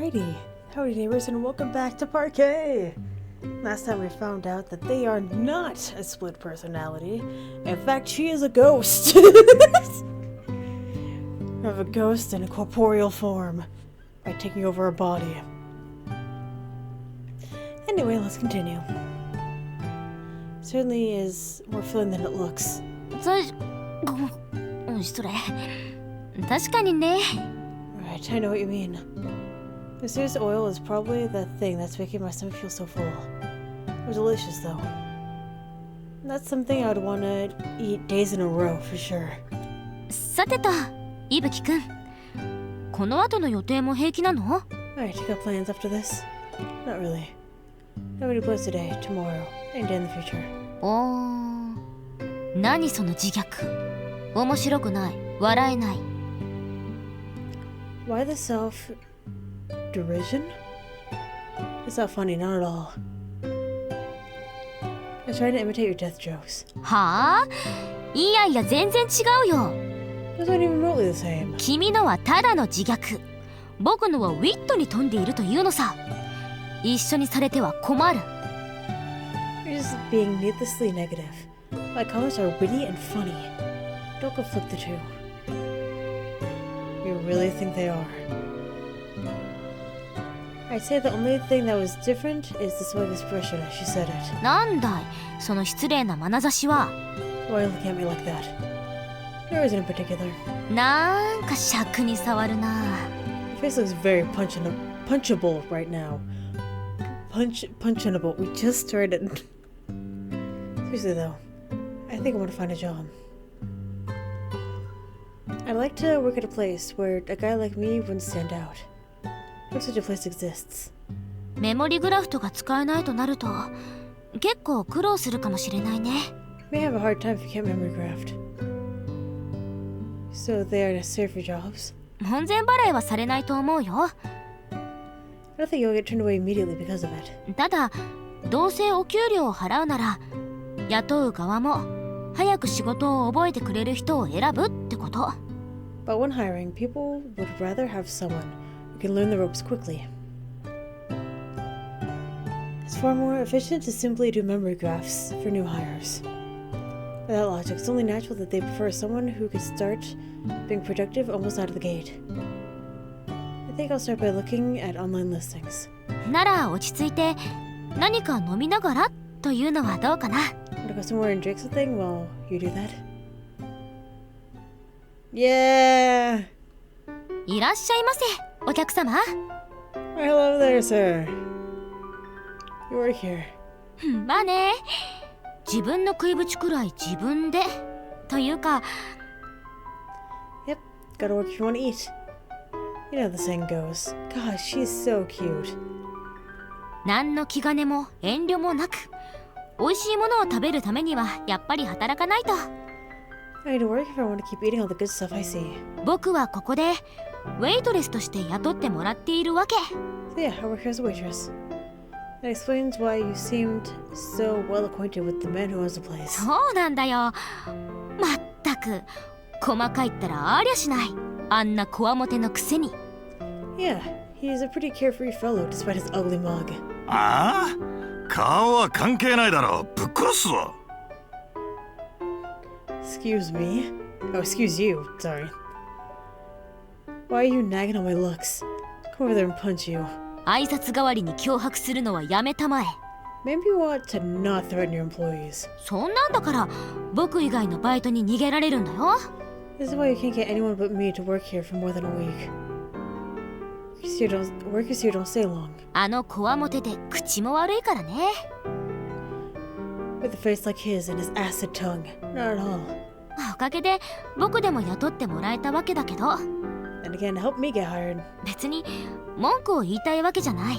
Alrighty, howdy neighbors and welcome back to Parquet! Last time we found out that they are not a split personality. In fact, she is a ghost! Of a ghost in a corporeal form by taking over a body. Anyway, let's continue. Certainly is more filling than it looks. それ確かにね。 Right, I know what you mean. This year's oil is probably the thing that's making my stomach feel so full. It's delicious though. That's something I would want to eat days in a row for sure. さてと、いぶきくん。この後の予定も平気なの？ Alright, you got plans after this? Not really. Nobody plans today, tomorrow, and in the future. おー、何その自虐。面白くない、笑えない。Why the self-derision? It's not funny, not at all. I was trying to imitate your death jokes. はぁ？いやいや、全然違うよ。Those aren't even remotely the same. 君のはただの自虐。僕のはウィットに富んでいるというのさ。一緒にされては困る。You're just being needlessly negative. My comments are witty and funny. Don't conflict the two. You really think they are? I'd say the only thing that was different is the smug expression as she said it. なんだい、その失礼な眼差しは。Why look at me like that? There isn't in particular. なんか尺に触るな。Your face looks very punchable right now. Punchable. We just started. Seriously though, I think I want to find a job. I'd like to work at a place where a guy like me wouldn't stand out. If such a place exists. メモリグラフトが使えないとなると結構苦労するかもしれないね。 You may have a hard time if you can't memory graft. So they are necessary for jobs? 門前払いはされないと思うよ。 I don't think you'll get turned away immediately because of it. ただどうせお給料を払うなら雇う側も早く仕事を覚えてくれる人を選ぶってこと。 But when hiring, people would rather have someone who can learn the ropes quickly. It's far more efficient to simply do memory graphs for new hires. By that logic, it's only natural that they prefer someone who could start being productive almost out of the gate. I think I'll start by looking at online listings. なら落ち着いて何か飲みながらというのはどうかな。 Want to go somewhere and drink something while you do that? Yeah! いらっしゃいませ、お客様。 Hello there, sir. You work here. まあね、自分の食いぶちくらい自分でというか。 Yep, gotta work if you want to eat. You know how the saying goes. God, she's so cute. 何の気兼ねも遠慮もなく美味しいものを食べるためにはやっぱり働かないと。 I need to work if I want to keep eating all the good stuff I see. 僕はここでウェイトレスとして雇ってもらっているわけ。 So yeah, I work here as a waitress. That explains why you seemed so well acquainted with the man who owns the place. そうなんだよ。まったく細かいったらありゃしない。あんなこわもてのくせに。 Yeah, he's a pretty carefree fellow despite his ugly mug. ああ、顔は関係ないだろう。ぶっ殺すぞ。 Excuse me? Oh, excuse you. Sorry. Why are you nagging on my looks? Come over there and punch you. 挨拶代わりに脅迫するのはやめたまえ。 Maybe you want to not threaten your employees. そんなんだから僕以外のバイトに逃げられるんだよ。 This is why you can't get anyone but me to work here for more than a week. Workers here don't stay long. あのこわもてで口も悪いからね。 With a face like his and his acid tongue. Not at all. おかげで僕でも雇ってもらえたわけだけど。 And again, help me get hired. 別に文句を言いたいわけじゃない。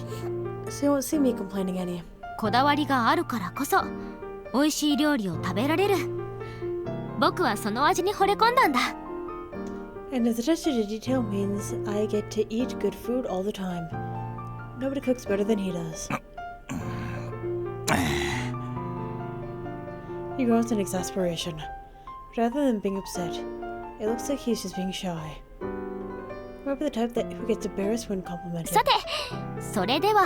So you won't see me complaining any. こだわりがあるからこそ美味しい料理を食べられる。僕はその味に惚れ込んだんだ。 And his attention to detail means I get to eat good food all the time. Nobody cooks better than he does. He grows in exasperation. Rather than being upset, it looks like he's just being shy. might be the type that who gets embarrassed when complimented. さて、それでは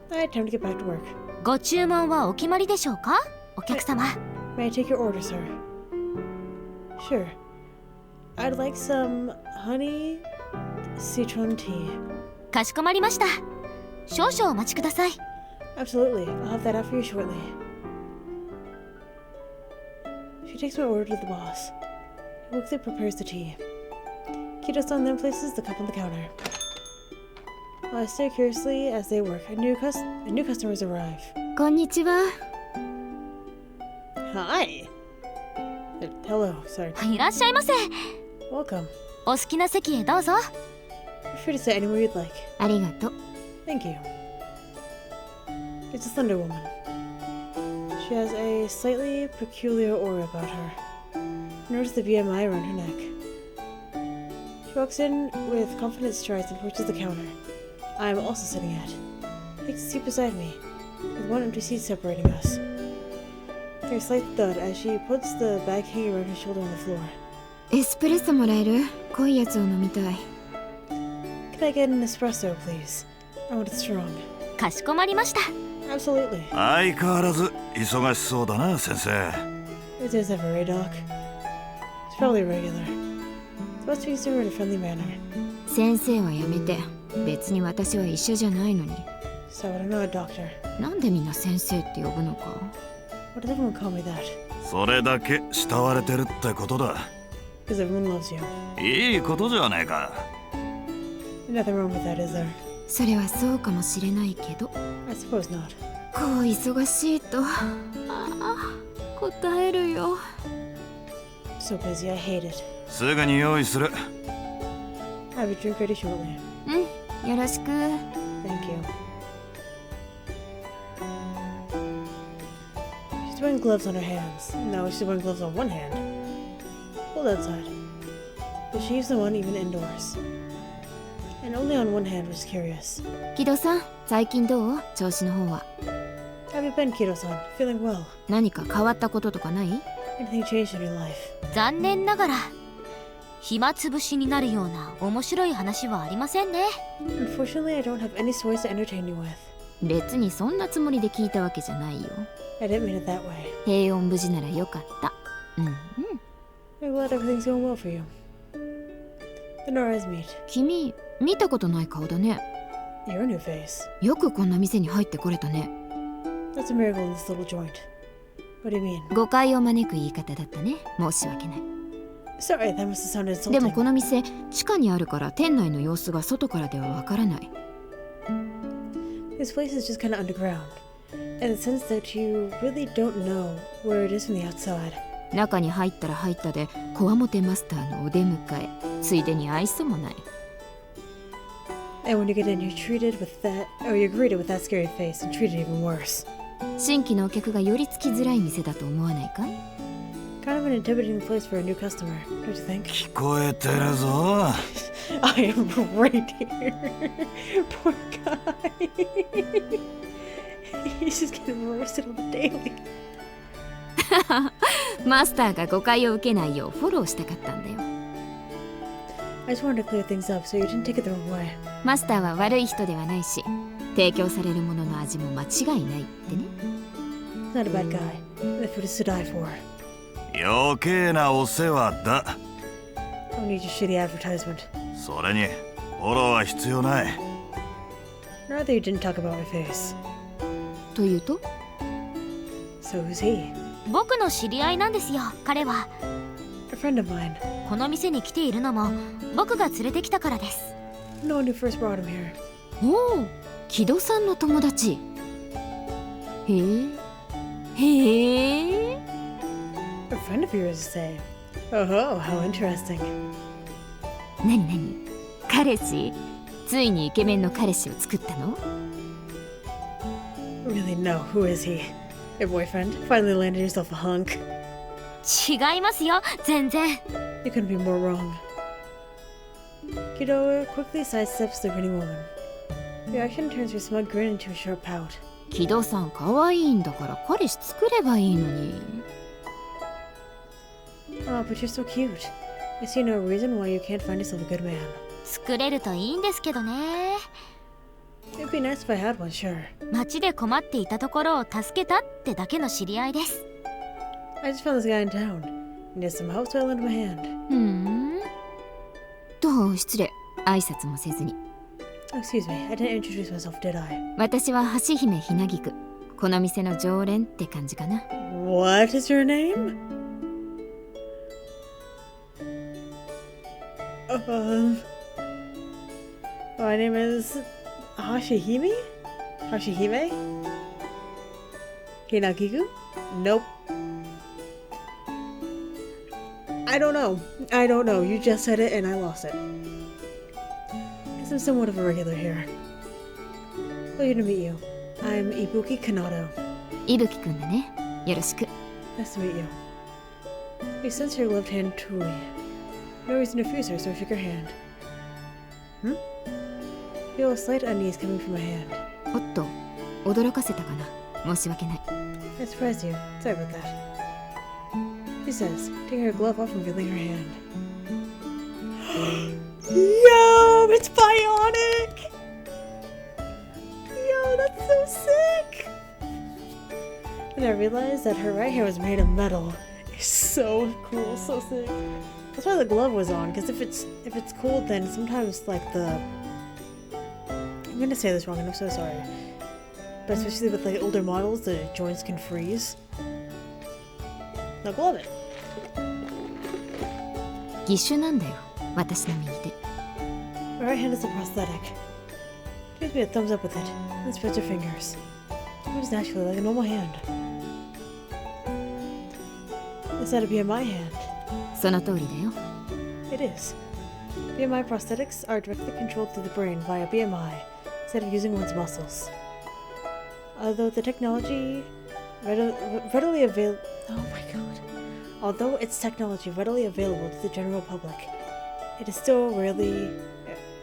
Alright, time to get back to work. ご注文はお決まりでしょうか、お客様。May I take your order, sir? Sure. I'd like some honey citron tea. かしこまりました。少々お待ちください。Absolutely. I'll have that out for you shortly. She takes my order to the boss. He quickly prepares the tea. Kido-san then places the cup on the counter. While I stare curiously as they work, new customers arrive. こんにちは。Hi! Hello, sorry. いらっしゃいませ。 Welcome. お好きな席へどうぞ。Feel free to sit anywhere you'd like. ありがとう。Thank you. It's a Thunder Woman. She has a slightly peculiar aura about her. Notice the BMI around her neck. She walks in with confident strides and approaches the counter I am also sitting at. Takes a seat beside me, with one empty seat separating us. There's a slight thud as she puts the bag hanging around her shoulder on the floor. エスプレッソもらえる？濃いやつを飲みたい。Can I get an espresso, please? I want it strong. かしこまりました。Absolutely. 相変わらず忙しそうだな、先生。It is ever, eh, Doc? It's probably regular. It's supposed to be seen in a friendly manner. 先生はやめて。別に私は医者じゃないのに。So I'm not a doctor. なんでみんな先生って呼ぶのか。Why does everyone call me that? それだけ慕われてるってことだ。Because everyone loves you. いいことじゃねえか。Nothing wrong with that, is there? それはそうかもしれないけど。I suppose not. こう忙しいと。答えるよ。So busy, I hate it. すぐに用意する。I have a drink ready shortly. うん、よろしく。Thank you. She's wearing gloves on her hands. No, she's wearing gloves on one hand. Cold outside. But she used the one even indoors. And only on one hand, which is curious. 木戸さん、最近どう？調子の方は。How have you been, Kido-san? Feeling well? 何か変わったこととかない？ Anything changed in your life? 残念ながら暇つぶしになるような面白い話はありませんね。 Unfortunately, I don't have any stories to entertain you with. 別にそんなつもりで聞いたわけじゃないよ。I didn't mean it that way. 平穏無事ならよかった。うんうん。I'm glad everything's going well for you. Then our eyes meet. 君、見たことない顔だね。 You're a new face. よくこんな店に入ってこれたね。That's a miracle in this little joint. What do you mean? 誤解を招く言い方だったね。申し訳ない。Sorry, that must have sounded insulting. でもこの店、地下にあるから店内の様子が外からではわからない。This place is just kind of underground, in the sense that you really don't know where it is from the outside. 中に入ったら入ったで、こわもてマスターのお出迎え、ついでに愛想もない。And when you get in, you're greeted with that scary face and treated even worse. 新規のお客が寄りつきづらい店だと思わないかい？ Kind of an intimidating place for a new customer, don't you think? 聞こえてるぞ。I am right here. Poor guy. He's just getting roasted on the daily. マスターが誤解を受けないようフォローしたかったんだよ。I just wanted to clear things up so you didn't take it the wrong way. マスターは悪い人ではないし、提供されるものの味も間違いないってね。He's not a bad guy. The food is to die for. 余計なお世話だ。Don't need your shitty advertisement. それにフォローは必要ない。Rather you didn't talk about my face. というと？ So who's he? 僕の知り合いなんですよ、彼は。A friend of mine. この店に来ているのも僕が連れてきたからです。 No one who first brought him here. おお、木戸さんの友達。へえ。へえ。A friend of yours, you say? Oh, how interesting. なになに？彼氏？ついにイケメンの彼氏を作ったの？ Really, no. Who is he? Your boyfriend? Finally landed yourself a hunk. 違いますよ、全然。 You couldn't be more wrong. Kido quickly sidesteps the grinning woman. The action turns her smug grin into a sharp pout. 木戸さん可愛いんだから彼氏作ればいいのに。Oh, but you're so cute. I see no reason why you can't find yourself a good man. 作れるといいんですけどね。 It'd be nice if I had one, sure. 町で困っていたところを助けたってだけの知り合いです。 I just found this guy in town. He needs some help, so I lent him a hand. どう失礼。挨拶もせずに。 Excuse me, I didn't introduce myself, did I? 私は橋姫ひなぎく。この店の常連って感じかな。 What is your name? My name is Hashihime? Hashihime? Hinagigu? Nope. I don't know. You just said it and I lost it. Guess I'm somewhat of a regular here. Pleasure to meet you. I'm Ibuki Kanado. いぶきくんだね。よろしく。 Nice to meet you. You extends her left hand to me. No reason to refuse her, so I shook her hand. Feel a slight unease coming from my hand. おっと、驚かせたかな。申し訳ない。 I surprised you. Sorry about that. She says, taking her glove off and revealing her hand. Yo, it's bionic! Yo, that's so sick! And I realized that her right hand was made of metal. It's so cool, so sick. That's why the glove was on, because if it's cold, then sometimes like I'm gonna say this wrong, and I'm so sorry. But especially with like older models, the joints can freeze. Now glove it. 義手なんだよ。私の右手。 My right hand is a prosthetic. She gives me a thumbs up with it, and spreads her fingers. It moves naturally like a normal hand. Instead of BMI hand. その通りだよ。 It is. BMI prosthetics are directly controlled through the brain via BMI instead of using one's muscles. Although the technology readily available. Oh my god. Although its technology readily available to the general public, it is still rarely.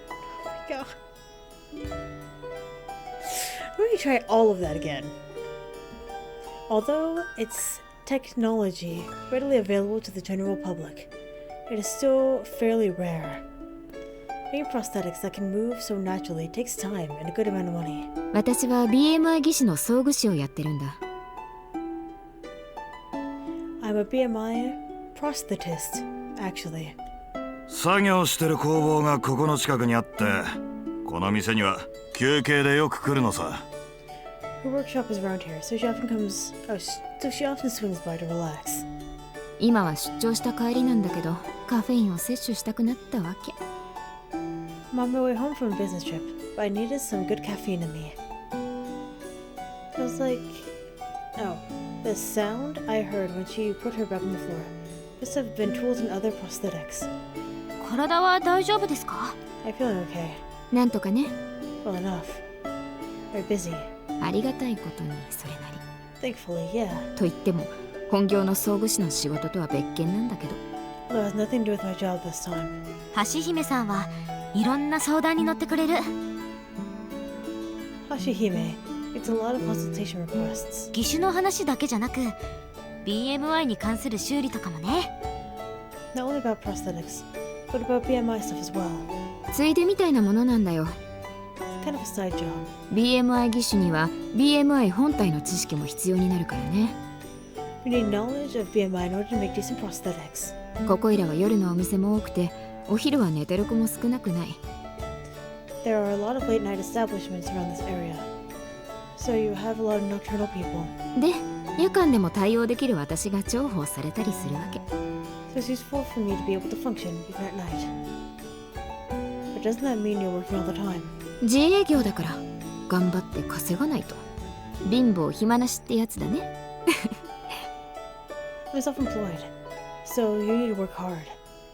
Oh my god. Let me try all of that again. Although its technology readily available to the general public, it is still fairly rare. Making prosthetics that can move so naturally takes time and a good amount of money. 私は BMI 技師の装具士をやってるんだ。 I'm a BMI prosthetist, actually. 作業してる工房がここの近くにあって、この店には休憩でよく来るのさ。Her workshop is around here, so she often swings by to relax. 今は出張した帰りなんだけど、カフェインを摂取したくなったわけ。 I'm on my way home from a business trip, but I needed some good caffeine in me. It was like... Oh, the sound I heard when she put her back on the floor must have been tools and other prosthetics. 体は大丈夫ですか？ I'm feeling okay. なんとかね。 Well enough. Very busy. ありがたいことにそれなり。 Thankfully, yeah. と言っても、本業の装具士の仕事とは別件なんだけど。 Well, it has nothing to do with my job this time. 橋姫さんはいろんな相談に乗ってくれる。 Hashihime gets a lot of consultation requests. 義手の話だけじゃなく BMI に関する修理とかもね。 Not only about prosthetics, but about BMI stuff as well. ついでみたいなものなんだよ。 Kind of a side job. BMI 技師には BMI 本体の知識も必要になるからね。 We need knowledge of BMI in order to make decent prosthetics. ここいらは夜のお店も多くて、お昼は寝てる子も少なくない。 There are a lot of late night establishments around this area, so you have a lot of nocturnal people. で、夜間でも対応できる私が重宝されたりするわけ。 So it's useful for me to be able to function even at night. But doesn't that mean you're working all the time? 自営業だから頑張って稼がないと。貧乏暇なしってやつだね。I'm self-employed, so you need to work hard.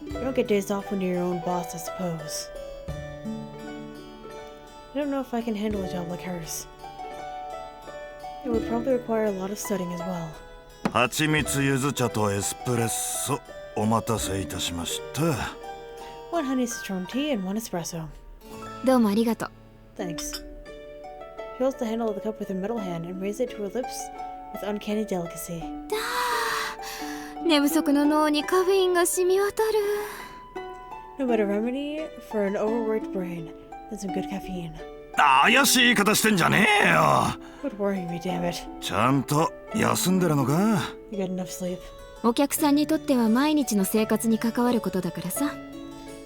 You don't get days off when you're your own boss, I suppose. I don't know if I can handle a job like hers. It would probably require a lot of studying as well. 蜂蜜柚子茶とエスプレッソお待たせいたしました。 One honey citron tea and one espresso. どうもありがとう。 Thanks. She holds the handle of the cup with her metal hand and raises it to her lips with uncanny delicacy. 寝不足の脳にカフェインが染み渡る。No better remedy for an overworked brain than some good caffeine. 怪しい言い方してんじゃねえよ。 Quit worrying me, damn it. ちゃんと休んでるのか？ You get enough sleep. お客さんにとっては毎日の生活に関わることだからさ。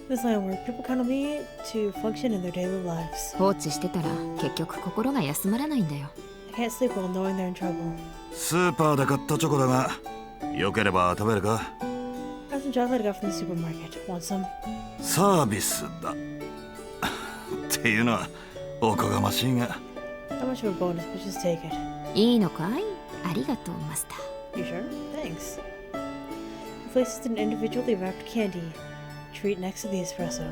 This line of work, people count on me to function in their daily lives. 放置してたら結局心が休まらないんだよ。 I can't sleep while knowing they're in trouble. スーパーで買ったチョコだが、よければ食べるか？ I have some chocolate I got from the supermarket. Want some? サービスだ。っていうのはおこがましいが。 Not much of a bonus, but just take it. いいのかい？ありがとうマスター。 You sure? Thanks. He places an individually wrapped candy treat next to the espresso.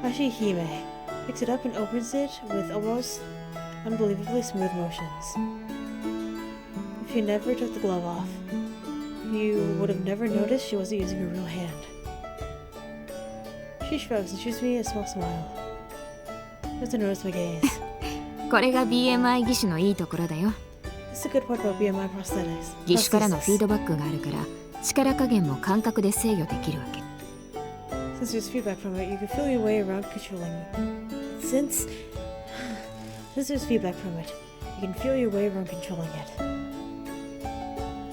Hashihime picks it up and opens it with almost unbelievably smooth motions. If you never took the glove off, you would have never noticed she wasn't using her real hand. She shrugs and shoots me a small smile. Doesn't notice my gaze. これが BMI 義手のいいところだよ。 This is a good part about BMI prosthetics. 義手からのフィードバックがあるから力加減も感覚で制御できるわけ。 Since there's feedback from it, you can feel your way around controlling. Since there's feedback from it, you can feel your way around controlling it.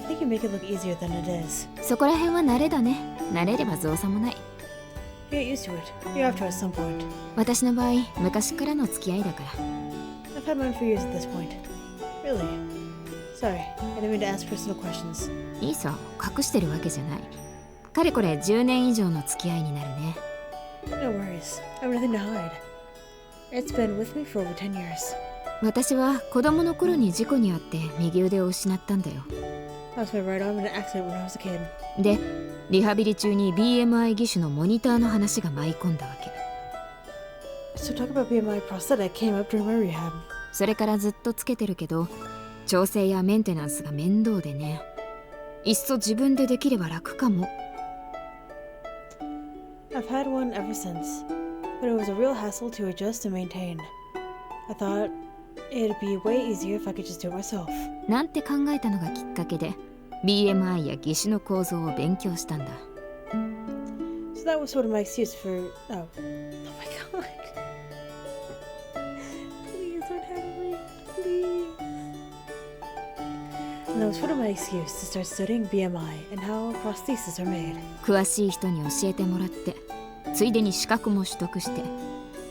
I think you make it look easier than it is. そこら辺は慣れだね。慣れれば造作もない。 You get used to it. You have to at some point. 私の場合、昔からの付き合いだから。 I've had mine for years at this point. Really? Sorry, I didn't mean to ask personal questions. いいさ、隠してるわけじゃない。かれこれ10年以上の付き合いになるね。 No worries. I have nothing to hide. It's been with me for over 10 years. 私は子供の頃に事故に遭って右腕を失ったんだよ。 I lost my right arm in an accident when I was a kid. で、リハビリ中に BMI 義手のモニターの話が舞い込んだわけ。 So talk about BMI prosthetic came up during my rehab. それからずっとつけてるけど、調整やメンテナンスが面倒でね。いっそ自分でできれば楽かも。 I've had one ever since, but it was a real hassle to adjust and maintain. I thought it'd be way easier if I could just do it myself. なんて考えたのがきっかけで BMI や義手の構造を勉強したんだ。 So that was sort of my excuse for... Oh my god. Please don't have me. Please. And that was sort of my excuse to start studying BMI and how prostheses are made. 詳しい人に教えてもらって、ついでに資格も取得して、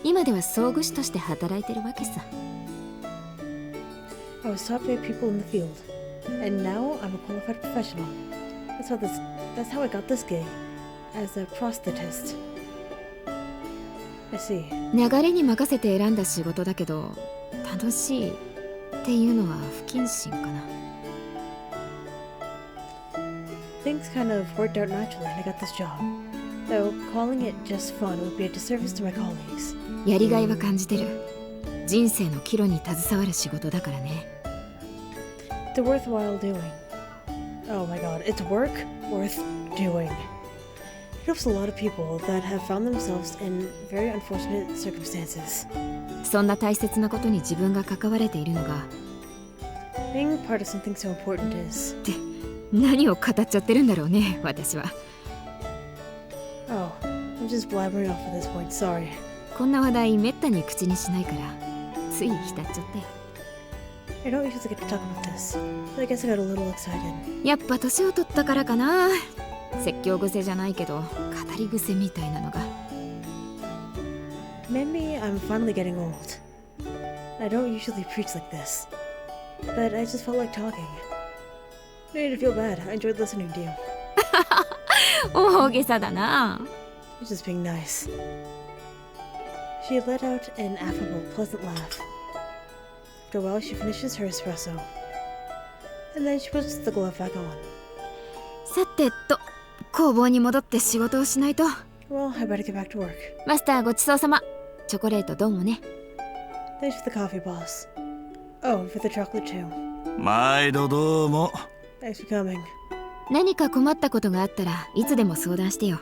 今では装具士として働いてるわけさ。 I was taught by people in the field, and now I'm a qualified professional. That's how I got this gig, as a prosthetist. I see. 流れに任せて選んだ仕事だけど、楽しいっていうのは不謹慎かな。 Things kind of worked out naturally and I got this job. Though calling it just fun would be a disservice to my colleagues. やりがいは感じてる。人生の岐路に携わる仕事だからね。 It's worthwhile doing. Oh my god, it's work worth doing. It helps a lot of people that have found themselves in very unfortunate circumstances. そんな大切なことに自分が関われているのが。 Being part of something so important is... って何を語っちゃってるんだろうね、私は。 Oh, I'm just blabbering off at this point, sorry. こんな話題めったに口にしないからつい浸っちゃって。 I don't usually get to talk about this, but I guess I got a little excited. やっぱ年を取ったからかな。説教癖じゃないけど語り癖みたいなのが。 Maybe I'm finally getting old. I don't usually preach like this, but I just felt like talking. No need to feel bad. I enjoyed listening to you. 大げさだな。 You're just being nice. She let out an affable, pleasant laugh. After a while, she finishes her espresso. And then she puts the glove back on. さてと、工房に戻って仕事をしないと。 Well, I better get back to work. マスターごちそうさま。チョコレートどうもね。 Thanks for the coffee, boss. Oh, and for the chocolate too. 毎度どうも。 Thanks for coming. 何か困ったことがあったらいつでも相談してよ。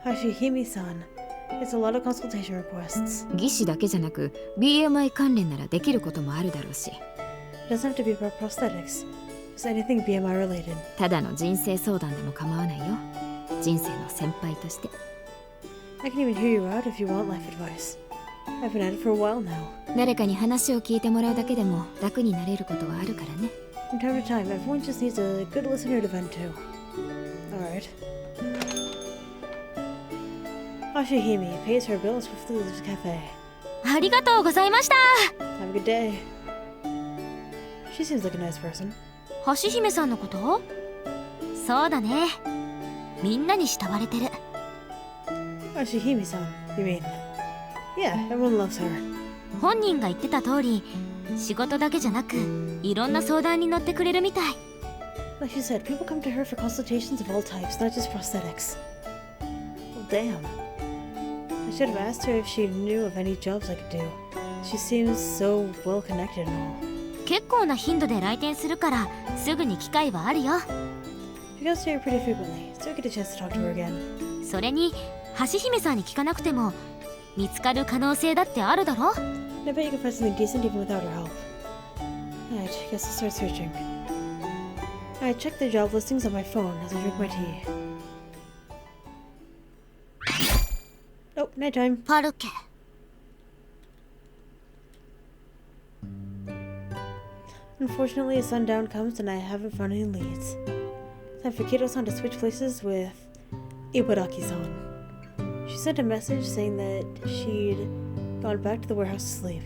Hashihime-san, it's a lot of consultation requests. 技師だけじゃなく BMI 関連ならできることもあるだろうし。 It doesn't have to be about prosthetics. Is anything BMI related? ただの人生相談でも構わないよ。人生の先輩として。I can even hear you out if you want life advice. I've been at it for a while now. 誰かに話を聞いてもらうだけでも楽になれることはあるからね。From time to time, everyone just needs a good listener to vent to. Alright. Ashihime pays her bills for food at the cafe. ありがとうございました。 Have a good day. She seems like a nice person. 橋姫さんのこと？そうだね。みんなに慕われてる。Ashihime-san, you mean? Yeah, everyone loves her. 本人が言ってた通り、仕事だけじゃなく、いろんな相談に乗ってくれるみたい。Like she said, people come to her for consultations of all types, not just prosthetics. Well, damn. I should have asked her if she knew of any jobs I could do. She seems so well connected and all. 結構な頻度で来店するから、すぐに機会はあるよ。She goes to here pretty frequently, so I get a chance to talk to her again. それに、橋姫さんに聞かなくても、見つかる可能性だってあるだろ？ I bet you can find something decent even without her help. Alright, guess I'll start searching. I check the job listings on my phone as I drink my tea. Oh, nighttime. パルケ。Unfortunately, sundown comes and I haven't found any leads. Time for Kato-san to switch places with Ibaraki-san. She sent a message saying that she'd gone back to the warehouse to sleep.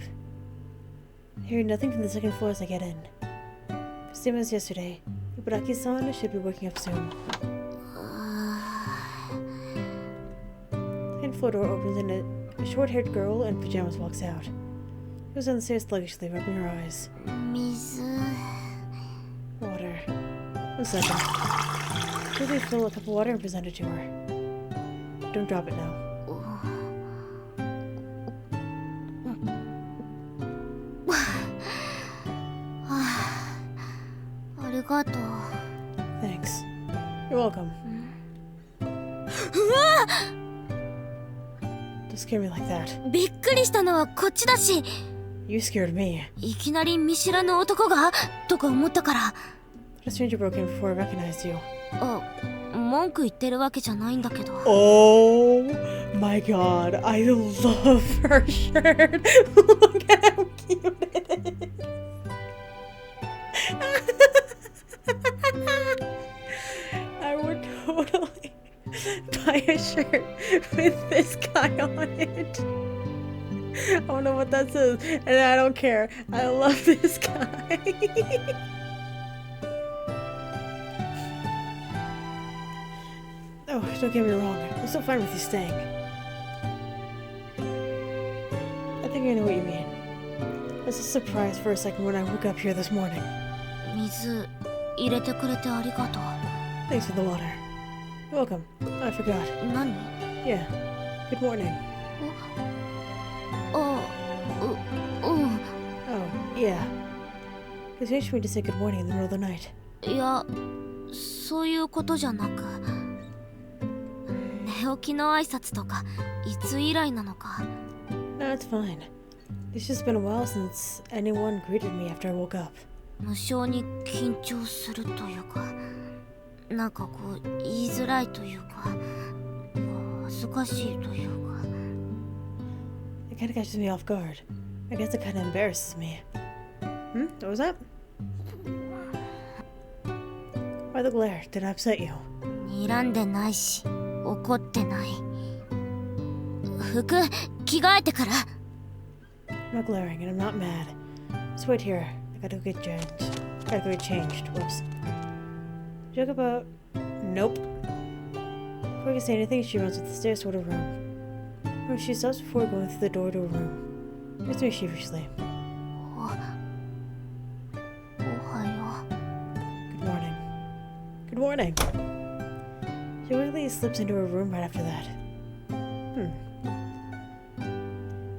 Hearing nothing from the second floor as I get in. Same as yesterday, Ibaraki-san should be waking up soon. The second floor door opens and a short-haired girl in pajamas walks out. She goes down the stairs sluggishly, rubbing her eyes. 水。Water. 1 second. Quickly fill a cup of water and present it to her. Don't drop it now. ありがとう。Thanks. You're welcome. Don't scare me like that. びっくりしたのはこっちだし、 You scared me. いきなり見知らぬ男がとか思ったから。A stranger broke in before I recognized you. あ、文句言ってるわけじゃないんだけど。Oh my god, I love her shirt. Look at how cute it is. I would totally buy a shirt with this guy on it. I don't know what that says, and I don't care. I love this guy. Oh, don't get me wrong. I'm still fine with you staying. I think I know what you mean. I was surprised for a second when I woke up here this morning. 水入れてくれてありがとう。 Thanks for the water. You're welcome. I forgot. 何？ Yeah. Good morning. あ、うん。 Oh, yeah. It's strange for me to say good morning in the middle of the night. いや、そういうことじゃなく、寝起きの挨拶とかいつ以来なのか。 No, it's fine. It's just been a while since anyone greeted me after I woke up. 無性に緊張するというか、なんかこう言いづらいというか、恥ずかしいというか。 It kind of catches me off guard. I guess it kind of embarrasses me. What was that? Why the glare? Did I upset you? 睨んでないし、怒ってない。服着替えてから。 I'm not glaring and I'm not mad. Just wait here. I gotta go get changed. Whoops. Joke about... Nope. Before I can say anything, she runs up the stairs toward her room. She stops before going through the door to her room. Looks at me sheepishly. おはよ Good morning. Good morning. She quickly slips into her room right after that.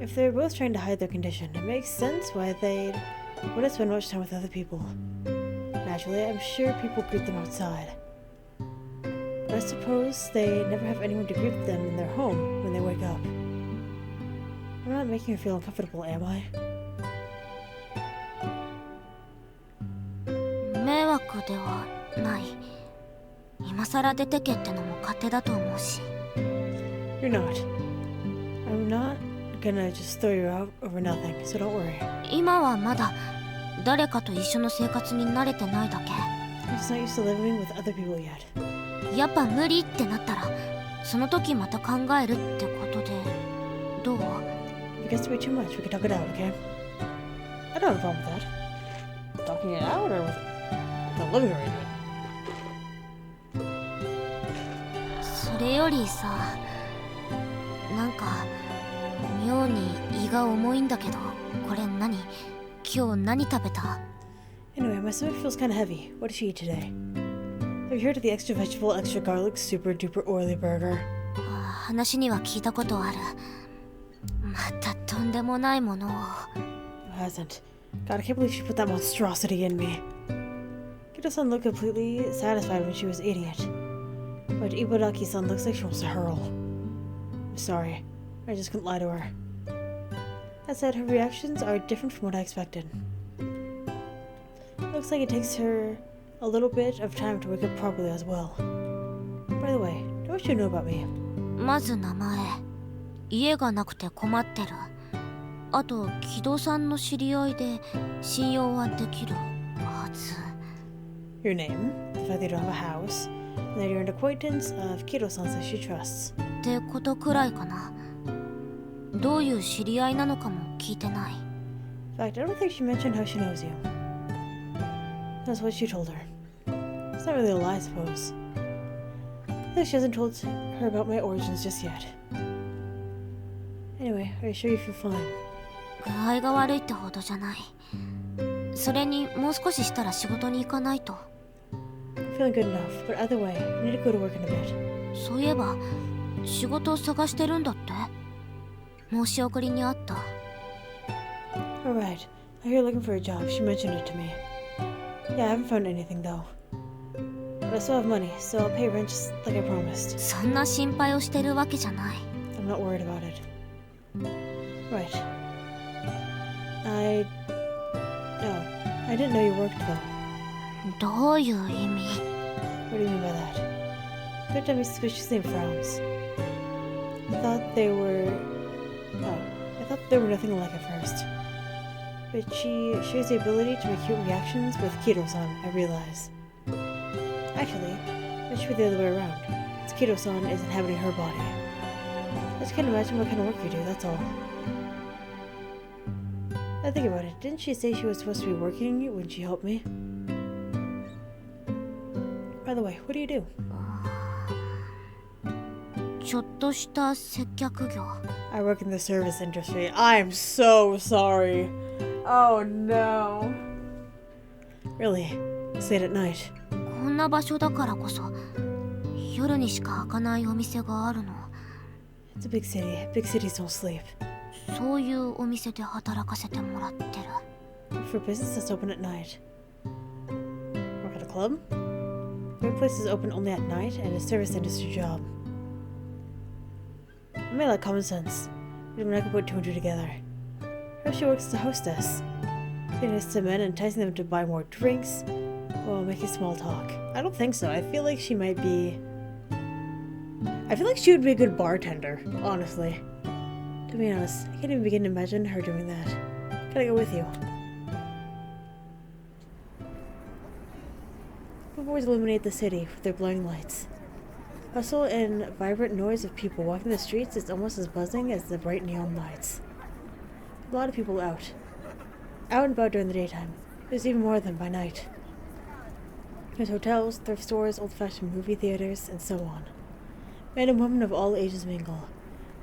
If they're both trying to hide their condition, it makes sense why they wouldn't spend much time with other people. Naturally, I'm sure people greet them outside. But I suppose they never have anyone to greet them in their home when they wake up. I'm not making her feel uncomfortable, am I? 迷惑くではない。今さら出てけってのも勝手だと思うし。 You're not. I'm not gonna just throw you out over nothing, so don't worry. 今はまだ誰かと一緒の生活に慣れてないだけ。 I'm just not used to living with other people yet. やっぱ無理ってなったらその時また考えるってことでどう？ If it gets to be too much, we can talk it out, okay? I don't have a problem with that. Talking it out or with the living arrangement? それよりさ、なんか妙に胃が重いんだけど、これ何？今日何食べた？ Anyway, my stomach feels kind of heavy. What did she eat today? Have you heard of the extra vegetable, extra garlic, super duper oily burger? 話には聞いたことある。またとんでもないものを。 Who hasn't? God, I can't believe she put that monstrosity in me. Kiddo-san looked completely satisfied when she was eating it. But Ibodaki-san looks like she wants to hurl. I'm sorry. I just couldn't lie to her. That said, her reactions are different from what I expected. It looks like it takes her a little bit of time to wake up properly as well. By the way, what do you know about me? まず名前。家がなくて困ってる。あと木戸さんの知り合いで信用はできるはず。 Your name, the fact that you don't have a house, and that you're an acquaintance of Kido-san that she trusts. ってことくらいかな。どういう知り合いなのかも聞いてない。 In fact, I don't think she mentioned how she knows you. That's what she told her. It's not really a lie, I suppose. I think she hasn't told her about my origins just yet. Anyway, are you sure you feel fine? 具合が悪いってほどじゃない。それにもう少ししたら仕事に行かないと。 I'm feeling good enough, but either way, I need to go to work in a bit. そういえば仕事を探してるんだって。申し送りにあった。 Alright, I hear you're looking for a job. She mentioned it to me. Yeah, I haven't found anything though. But I still have money, so I'll pay rent just like I promised. そんな心配をしてるわけじゃない。 I'm not worried about it. Right. I didn't know you worked though. どういう意味？ What do you mean by that? Looked at me suspiciously and frowns. I thought they were nothing alike at first. But she shares the ability to make cute reactions with Kido-san, I realize. Actually, it should be the other way around. It's Kido-san is inhabiting her body. I just can't imagine what kind of work you do, that's all. I think about it. Didn't she say she was supposed to be working when she helped me? By the way, what do you do? ちょっとした接客業。 I work in the service industry. I'm so sorry. Oh no. Really? Late at night. こんな場所だからこそ夜にしか開かないお店があるの。 It's a big city. Big cities don't sleep. そういうお店で働かせてもらってる。 For business that's open at night. Work at a club? Every place is open only at night and a service industry job. I may lack common sense, but even I could put two and two together. Perhaps she works as a hostess, saying this to men and enticing them to buy more drinks while making small talk. I don't think so. I feel like she would be a good bartender, honestly. To be honest, I can't even begin to imagine her doing that. Gotta go with you. Billboards illuminate the city with their blinding lights. Hustle and vibrant noise of people walking the streets is almost as buzzing as the bright neon lights. A lot of people out and about during the daytime. There's even more of them by night. There's hotels, thrift stores, old-fashioned movie theaters, and so on. Men and women of all ages mingle.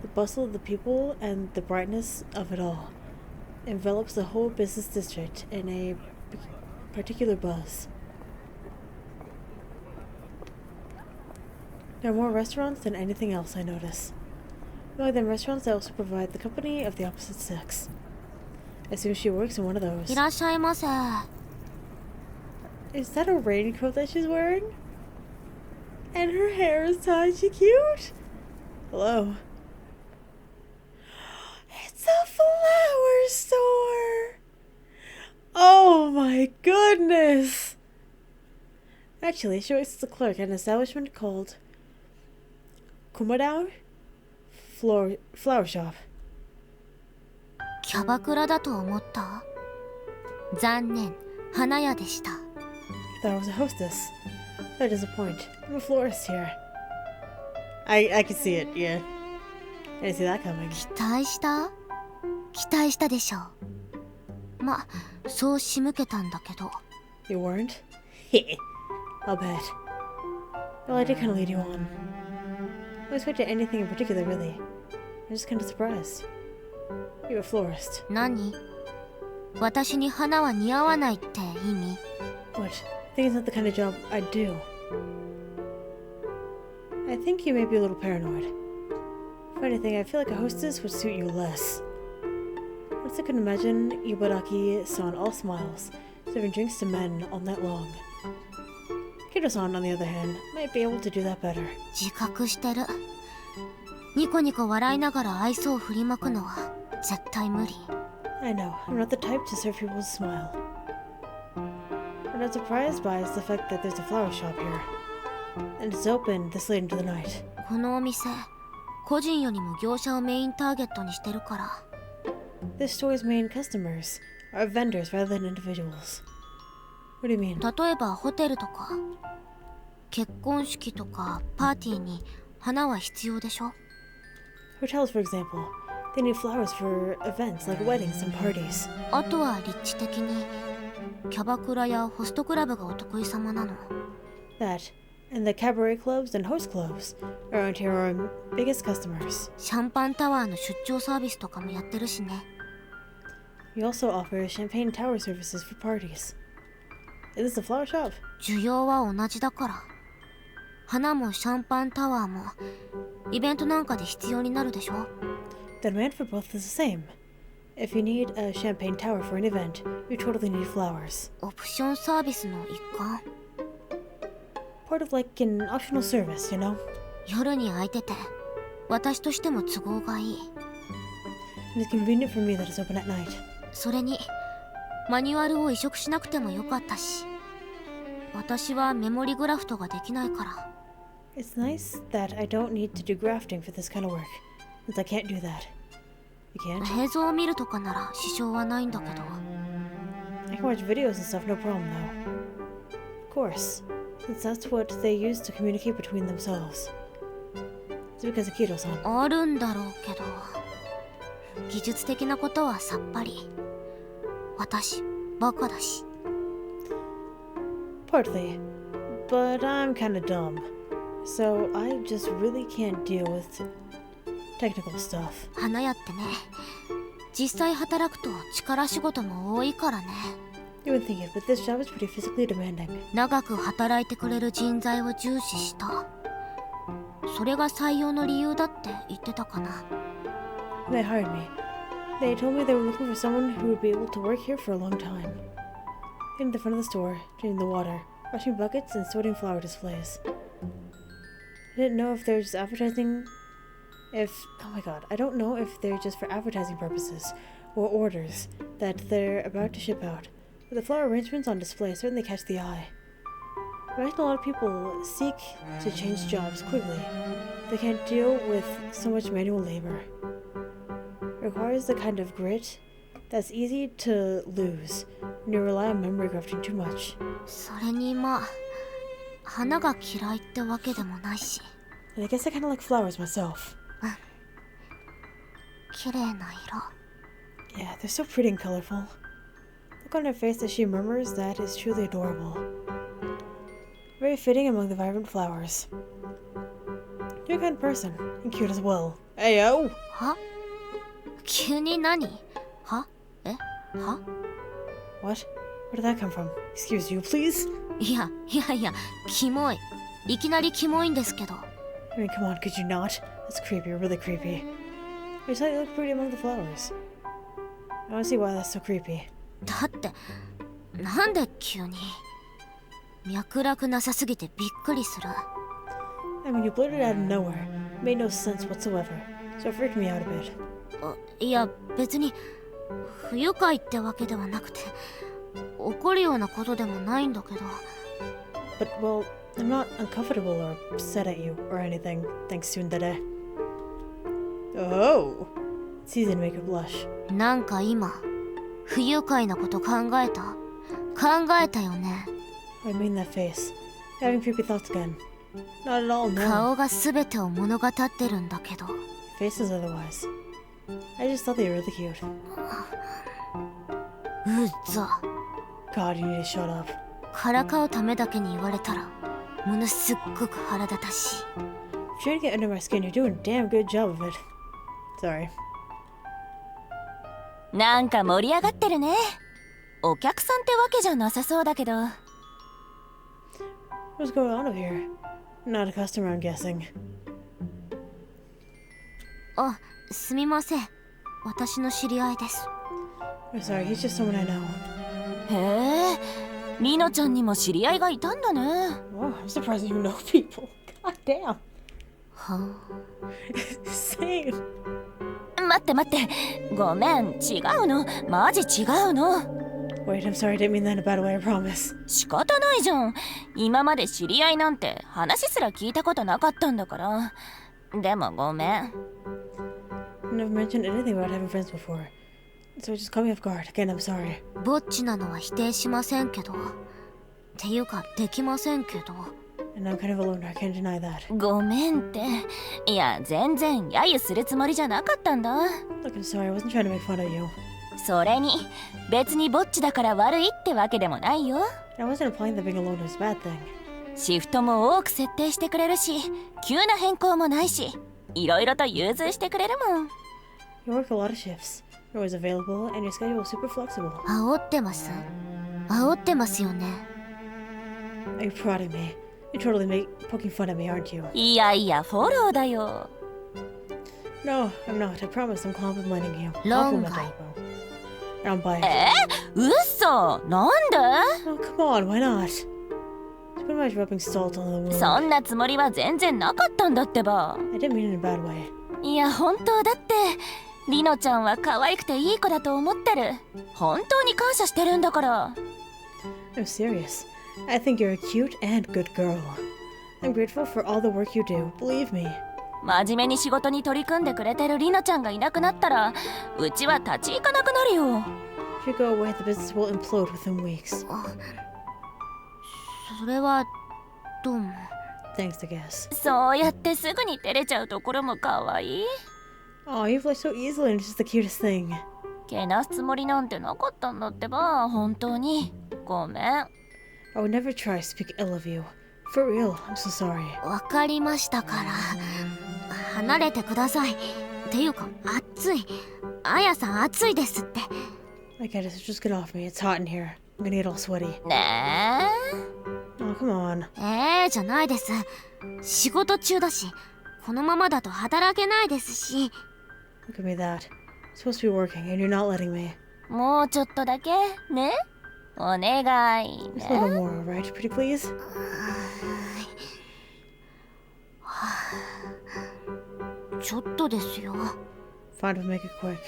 The bustle of the people and the brightness of it all envelops the whole business district in a particular buzz. There are more restaurants than anything else I notice. More than restaurants that also provide the company of the opposite sex. I assume she works in one of those. いらっしゃいませ。 Is that a raincoat that she's wearing? And her hair is tied. She cute? Hello. It's a flower store. Oh my goodness. Actually, she works as a clerk at an establishment called Kumadao Flower Shop. キャバクラだと思った？残念、花屋でした。I thought I was a hostess. That is a point. I'm a florist here. I could see it, yeah. I didn't see that coming. 期待した？期待したでしょう。ま、そう仕向けたんだけど。You weren't? Heh. I'll bet. Well, I did kind of lead you on. I wasn't expecting anything in particular, really. I'm just kind of surprised. You're a florist. 何？私に花は似合わないって意味？ What? I think it's not the kind of job I'd do. I think you may be a little paranoid. If anything, I feel like a hostess would suit you less. Once I could imagine Ibaraki-san all smiles, serving drinks to men all night long. Kido-san, on the other hand, might be able to do that better. 自覚してる。ニコニコ笑いながら愛想を振りまくのは絶対無理。I know, I'm not the type to serve people with a smile. What I'm surprised by is the fact that there's a flower shop here. And it's open this late into the night. このお店、個人よりも業者をメインターゲットにしてるから。This store's main customers are vendors rather than individuals. What do you mean? 例えばホテルとか、結婚式とかパーティーに花は必要でしょ？ Hotels, for example, they need flowers for events like weddings and parties. あとは立地的にキャバクラやホストクラブがお得意様なの。That, and the cabaret clubs and host clubs around here are our biggest customers. シャンパンタワーの出張サービスとかもやってるしね。We also offer champagne tower services for parties. Is this a flower shop? 需要は同じだから。花もシャンパンタワーもイベントなんかで必要になるでしょ？ The demand for both is the same. If you need a champagne tower for an event, you totally need flowers. オプションサービスの一環。Part of like an optional service, you know? 夜に空いてて私としても都合がいい。 And it's convenient for me that it's open at night. それにマニュアルを移植しなくてもよかったし、私はメモリグラフトができないから。 It's nice that I don't need to do grafting for this kind of work, since I can't do that. You can't? 映像を見るとかなら支障はないんだけど。 I can watch videos and stuff, no problem though. Of course, since that's what they use to communicate between themselves. It's because of Kido-san. あるんだろうけど、技術的なことはさっぱり。私バカだし。 Partly, but I'm kinda dumb. So I just really can't deal with technical stuff. 花屋ってね、実際働くと力仕事も多いからね。 You would think it, but this job is pretty physically demanding. 長く働いてくれる人材を重視した。それが採用の理由だって言ってたかな。 When they hired me, they told me they were looking for someone who would be able to work here for a long time. In the front of the store, draining the water, washing buckets, and sorting flower displays. I didn't know if they're just advertising. Oh my god, I don't know if they're just for advertising purposes or orders that they're about to ship out. But the flower arrangements on display certainly catch the eye. I imagine a lot of people seek to change jobs quickly. They can't deal with so much manual labor. It requires the kind of grit that's easy to lose when you rely on memory crafting too much. それにまあ、花が嫌いってわけでもないし。 And I guess I kinda like flowers myself. 綺麗な色。 Yeah, they're so pretty and colorful. Look on her face as she murmurs that is truly adorable. Very fitting among the vibrant flowers. You're a kind person, and cute as well. Ayo! は？急に何？は？え？は？ What? Where did that come from? Excuse you, please? いや、キモい。いきなりキモいんですけど。I mean, come on, could you not? That's creepy, really creepy. You said you look pretty among the flowers. I don't see why that's so creepy. だって、なんで急に。脈絡なさすぎてびっくりする。I mean, you blurted out of nowhere. It made no sense whatsoever. So it freaked me out a bit. いや、別に不愉快ってわけではなくて、怒るようなことでもないんだけど。But, well, I'm not uncomfortable or upset at you or anything, thanks to Ndere. Oh! It's easy to make her blush. なんか今不愉快なこと考えたよね。 I mean that face. Having creepy thoughts again. Not at all, no. 顔が全てを物語ってるんだけど。 Face is otherwise. I just thought they were really cute. うざ。 God, you need to shut up. からかうためだけに言われたらものすっごく腹立たしい。 Trying to get under my skin, you're doing a damn good job of it. Sorry. なんか盛り上がってるね。お客さんってわけじゃなさそうだけど。 What's going on over here? Not a customer, I'm guessing. あ、すみません。私の知り合いです。 I'm sorry, he's just someone I know. へえ、リノちゃんにも知り合いがいたんだね。Wow, I'm surprised you know people. God damn. は Same. 待ってごめん、違うの、マジ違うの。 Wait, I'm sorry, I didn't mean that in a bad way, I promise. 仕方ないじゃん。今まで知り合いなんて話すら聞いたことなかったんだから。でもごめん。 I've never mentioned anything about having friends before. So just caught me off guard. Again, I'm sorry. ぼっちなのは否定しませんけど。っていうかできませんけど。 And I'm kind of a loner, I can't deny that. ごめんって。いや、全然揶揄するつもりじゃなかったんだ。 Look, I'm sorry, I wasn't trying to make fun of you. それに別にぼっちだから悪いってわけでもないよ。 I wasn't implying that being a loner is a bad thing. シフトも多く設定してくれるし、急な変更もないし、いろいろと融通してくれるもん。 You work a lot of shifts. You're always available, and your schedule is super flexible. 煽ってますよね。 Are you proud of me? You're totally poking fun at me, aren't you? いやいや、フォローだよ。 No, I'm not. I promise I'm complimenting you. Long Compliment guy. elbow. I don't buy it. 嘘、なんで？ Oh, come on, why not? It's pretty much rubbing salt on the そ wound. んなつもりは全然なかったんだってば。 I didn't mean it in a bad way. いや、本当だって。リノちゃんは可愛くていい子だと思ってる。本当に感謝してるんだから。 I'm serious. I think you're a cute and good girl. I'm grateful for all the work you do, believe me. 真面目に仕事に取り組んでくれてるリノちゃんがいなくなったら、うちは立ち行かなくなるよ。 If you go away, the business will implode within weeks. それはどうも。 Thanks, I guess. そうやってすぐに照れちゃうところも可愛い。 Oh, you fly so easily and it's just the cutest thing. けなすつもりなんてなかったんだってば、本当に。ごめん。 I would never try to speak ill of you. For real, I'm so sorry. わかりましたから。離れてください。っていうか、暑い。あやさん暑いですって。 I get it, so just get off me. It's hot in here. I'm gonna get all sweaty. ねえ。 Oh, come on. じゃないです。仕事中だし、このままだと働けないですし。 Look at me that. I'm supposed to be working and you're not letting me. もうちょっとだけね。お願い Just a little ね。 more, alright? Pretty please? ちょっとですよ。 Fine, but make it quick.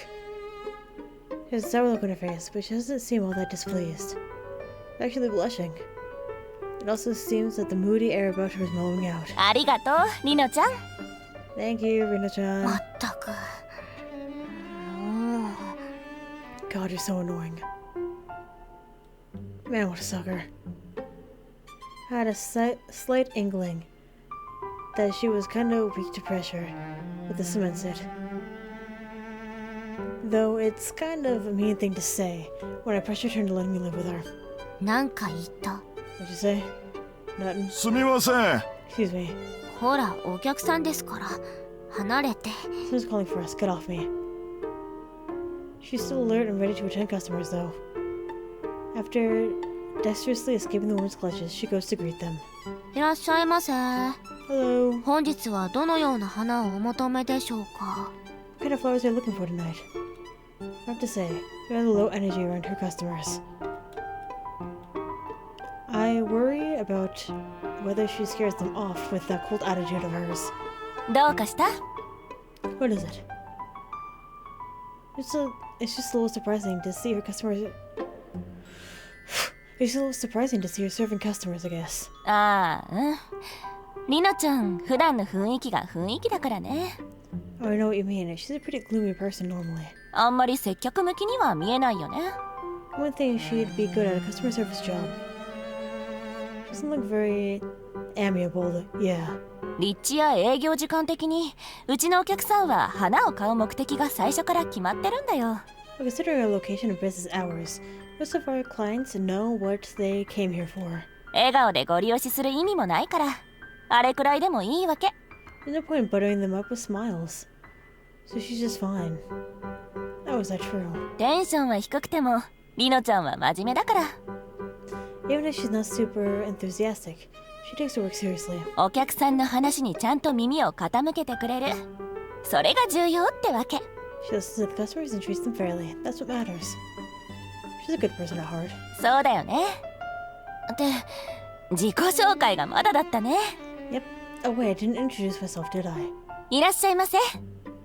She has a sour look on her face, but she doesn't seem all that displeased. Actually blushing. It also seems that the moody air about her is mellowing out. ありがとう、リノちゃん。 Thank you, Rina-chan. まったく。もう。 God, you're so annoying. Man, what a sucker. I had a slight inkling that she was kind of weak to pressure, but this cements it. Though it's kind of a mean thing to say when I pressured her into letting me live with her. なんか言った。 What'd you say? Nothing. すみません。 Excuse me. ほら、お客さんですから。離れて。 Someone's calling for us. Get off me. She's still alert and ready to attend customers, though. After dexterously escaping the woman's clutches, she goes to greet them. いらっしゃいませ。 Hello. 本日はどのような花をお求めでしょうか。 What kind of flowers are you looking for tonight? I have to say, you have a low energy around her customers. I worry about whether she scares them off with that cold attitude of hers. どうかした？ What is it? It's just a little surprising to see her customers It's a little surprising to see her serving customers, I guess. ああ、うん。リノちゃん、普段の雰囲気が雰囲気だからね。Oh, I know what you mean. She's a pretty gloomy person normally. あんまり接客向きには見えないよね。One thing she'd be good at a customer service job. She doesn't look very amiable, yeah. 立地や営業時間的に、うちのお客さんは花を買う目的が最初から決まってるんだよ。But considering our location and business hours, most of our clients know what they came here for. 笑顔でご利用しする意味もないから、あれくらいでもいいわけ。There's no point in buttering them up with smiles. So she's just fine. How is that true? テンションは低くても、リノちゃんは真面目だから。Even if she's not super enthusiastic, she takes her work seriously. お客さんの話にちゃんと耳を傾けてくれる。それが重要ってわけ。She listens to the customers and treats them fairly. That's what matters. She's a good person at heart. そうだよね。って自己紹介がまだだったね。Yep. Oh wait, I didn't introduce myself, did I? いらっしゃいませ。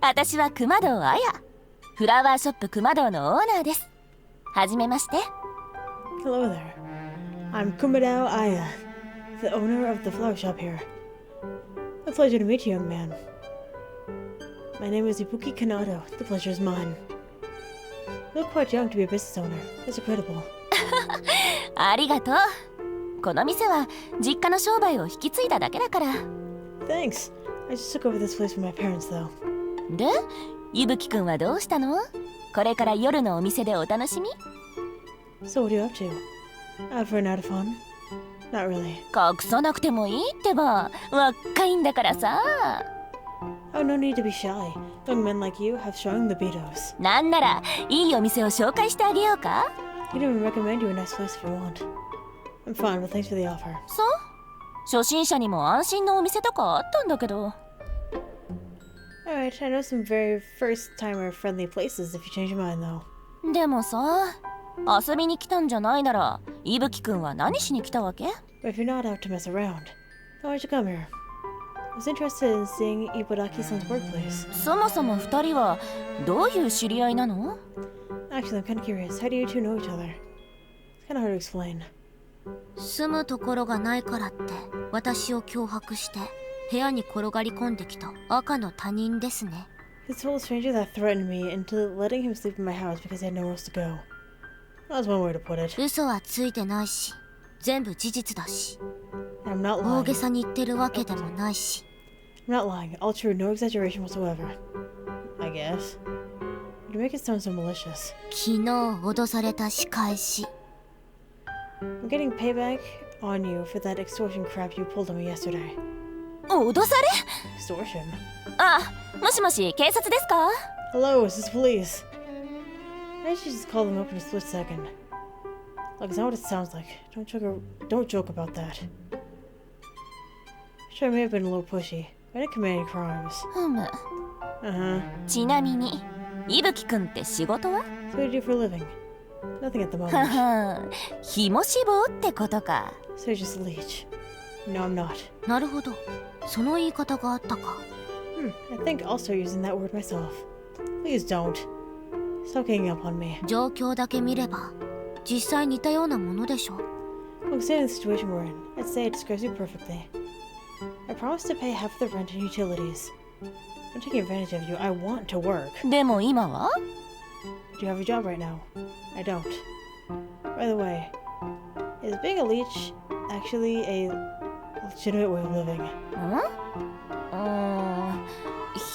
私は熊堂彩。フラワーショップ熊堂のオーナーです。はじめまして。Hello there. I'm Kumadao Aya, the owner of the flower shop here. A pleasure to meet you, young man. My name is Ibuki Kanado. The pleasure is mine. You look quite young to be a business owner. That's incredible. ありがとう。この店は実家の商売を引き継いだだけだから。Thanks. I just took over this place from my parents, though. で、いぶきくんはどうしたの？これから夜のお店でお楽しみ？ So what are you up to? Out for a night of fun? Not really. 隠さなくてもいいってば。若いんだからさ。Oh, no need to be shy. Young men like you have strong libidos. なんならいいお店を紹介してあげようか？ I'd even recommend you a nice place if you want. I'm fine, but thanks for the offer. そう？初心者にも安心のお店とかあったんだけど。Alright, I know some very first-timer friendly places if you change your mind, though. でもさ、遊びに来たんじゃないなら、いぶきくんは何しに来たわけ？ But if you're not out to mess around, then why'd you come here? I was interested in seeing Ibaraki-san's workplace. そもそも二人はどういう知り合いなの？ Actually, I'm kind of curious. How do you two know each other? It's kind of hard to explain. 住むところがないからって私を脅迫して部屋に転がり込んできた赤の他人ですね。 He's told a stranger that threatened me into letting him sleep in my house because I had nowhere else to go. That's one way to put it. 嘘はついてないし全部事実だし And I'm not 大 lying. げさに言ってるわけでもないし I'm not lying. All true, no exaggeration whatsoever. I guess. To make it sound so malicious. 昨日脅された仕返し I'm getting payback on you for that extortion crap you pulled on me yesterday. 脅され？ Extortion? あ、もしもし、警察ですか？ Hello, is this police? I should just call them up in a split second. Look, it's not what it sounds like. Don't joke about that. Sure, I may have been a little pushy, but I didn't commit any crimes. ふむ。Uh-huh. ちなみに、いぶきくんって仕事は？ So what do you do for a living? Nothing at the は moment. はん、ひも志望ってことか。 So you're just a leech. No, I'm not. なるほどその言い方があったか I think I'll start using that word myself. Please don't. Stop ganging up on me. 状況だけ見れば実際似たようなものでしょ Look, considering the situation we're in, I'd say it describes you perfectly. I promise to pay half the rent and utilities. I'm taking advantage of you. I want to work. でも今は？ Do you have a job right now? I don't. By the way, is being a leech actually a legitimate way of living?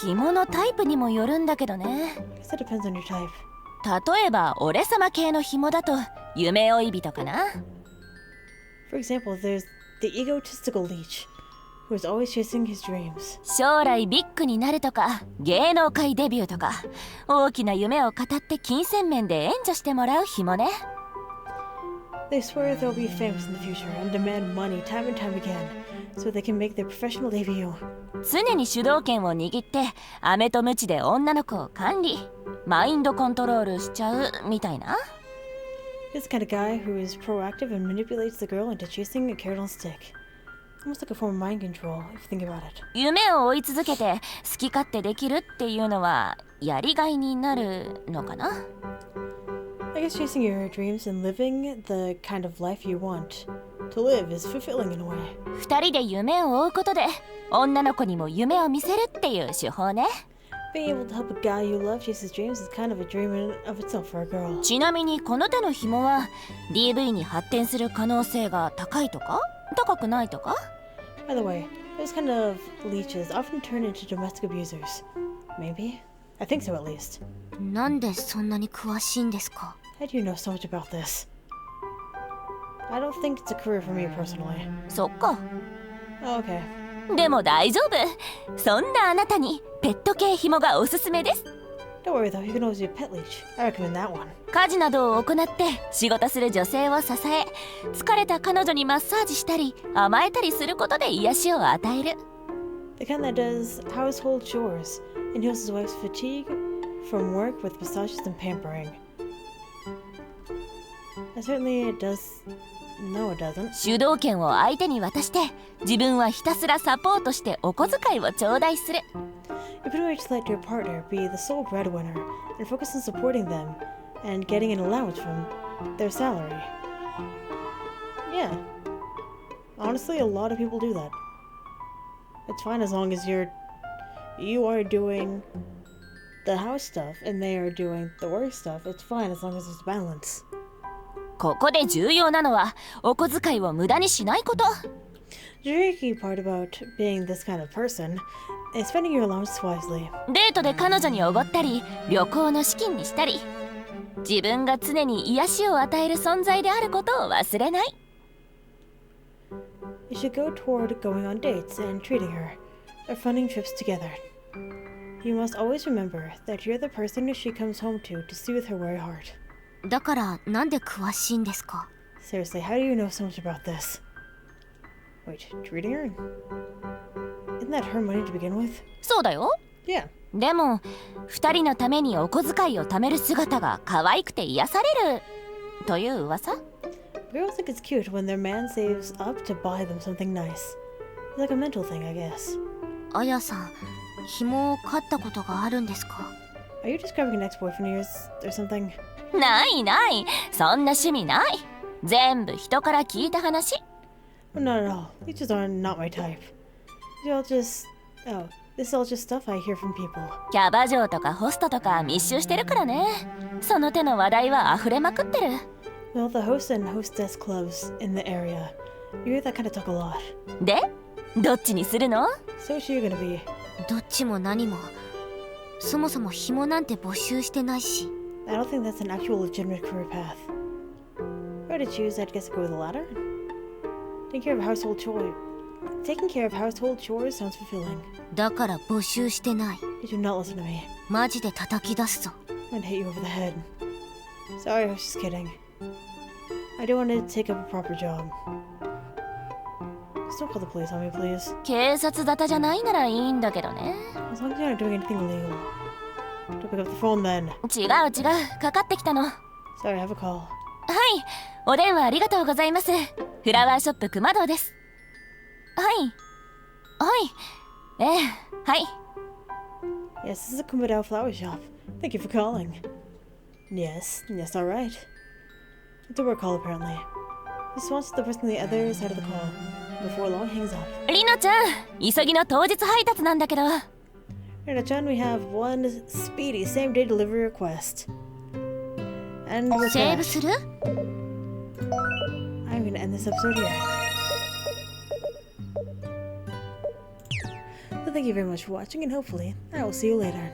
紐のタイプにもよるんだけどね。 I guess that depends on your type. 例えば俺様系の紐だと夢追い人かな。 For example, there's the egotistical leech, who is always chasing his dreams. 将来ビッグになるとか芸能界デビューとか大きな夢を語って金銭面で援助してもらう紐ね。 They swear they'll be famous in the future and demand money time and time again, so they can make their professional debut. 常に主導権を握って飴とムチで女の子を管理マインドコントロールしちゃうみたいな。 He's the kind of guy who is proactive and manipulates the girl into chasing a carrot on stick. Almost like a form of mind control, if you think about it. 夢を追い続けて好き勝手できるっていうのはやりがいになるのかな。I guess chasing your dreams and living the kind of life you want to live is fulfilling in a way. 2人で夢を追うことで女の子にも夢を見せるっていう手法ね。 Being able to help a guy you love chase his dreams is kind of a dream in of itself for a girl. ちなみにこの手の紐は DV に発展する可能性が高いとか高くないとか？ By the way, those kind of leeches often turn into domestic abusers. Maybe? I think so at least. なんでそんなに詳しいんですか？ How do you know so much about this? I don't think it's a career for me personally. そっか。 Oh, okay. でも大丈夫。そんなあなたにペット系紐がおすすめです。 Don't worry though, you can always do a pet leech. I recommend that one. 家事などを行って仕事する女性を支え、疲れた彼女にマッサージしたり甘えたりすることで癒しを与える。 The kind that does household chores and heals his wife's fatigue from work with massages and pampering. Certainly it does. No, it doesn't. 主導権を相手に渡して自分はひたすらサポートしてお小遣いを頂戴する。 You pretty much let your partner be the sole breadwinner and focus on supporting them and getting an allowance from their salary. Yeah. Honestly, a lot of people do that. It's fine as long as you are doing the house stuff and they are doing the work stuff. It's fine as long as there's balance. ここで重要なのはお小遣いを無駄にしないこと。 The tricky part about being this kind of person is spending your allowance wisely. デートで彼女におごったり旅行の資金にしたり自分が常に癒しを与える存在であることを忘れない。 You should go toward going on dates and treating her, or funding trips together. You must always remember that you're the person she comes home to soothe her weary heart. だからなんで詳しいんですか？ Seriously, how do you know so much about this? Wait, treating her? Isn't that her money to begin with? そうだよ。 Yeah. でも2人のためにお小遣いを貯める姿が可愛くて癒されるという噂。 Girls think it's cute when their man saves up to buy them something nice. It's like a mental thing, I guess. あやさん、紐を飼ったことがあるんですか？ Are you describing an ex-boyfriend of yours or something? ないない、そんな趣味ない。全部人から聞いた話。 Oh, not at all. Leeches are not my type. This is all just stuff I hear from people. キャバ嬢とかホストとか密集してるからね。その手の話題は溢れまくってる。 Well, the host and hostess clubs in the area. You hear that kind of talk a lot. で、どっちにするの？ So what's you gonna be? どっちも何も。そもそも紐なんて募集してないし。 I don't think that's an actual legitimate career path. If I were to choose, I'd guess I'd go with the latter. Taking care of household chores sounds fulfilling. だから募集してない。 You do not listen to me. マジで叩き出すぞ。 I'd hit you over the head. Sorry, I was just kidding. I do want to take up a proper job. Just don't call the police on me, please. 警察沙汰じゃないならいいんだけどね。 As long as you're not doing anything illegal. Don't pick up the phone then. 違う、かかってきたの。は Sorry, I have a call. い、お電話ありがとうございます。フラワーショップ熊堂です。はい、はい。 Yes, this is a Kumado flower shop. Thank you for calling. Yes, all right. It's a work call apparently. Just wants the person on the other side of the call before long hangs up. りのちゃん、急ぎの当日配達なんだけど。Rina-chan, we have one speedy same-day delivery request. And with セー that, ブする？ I'm gonna end this episode here. So thank you very much for watching, and hopefully I will see you later.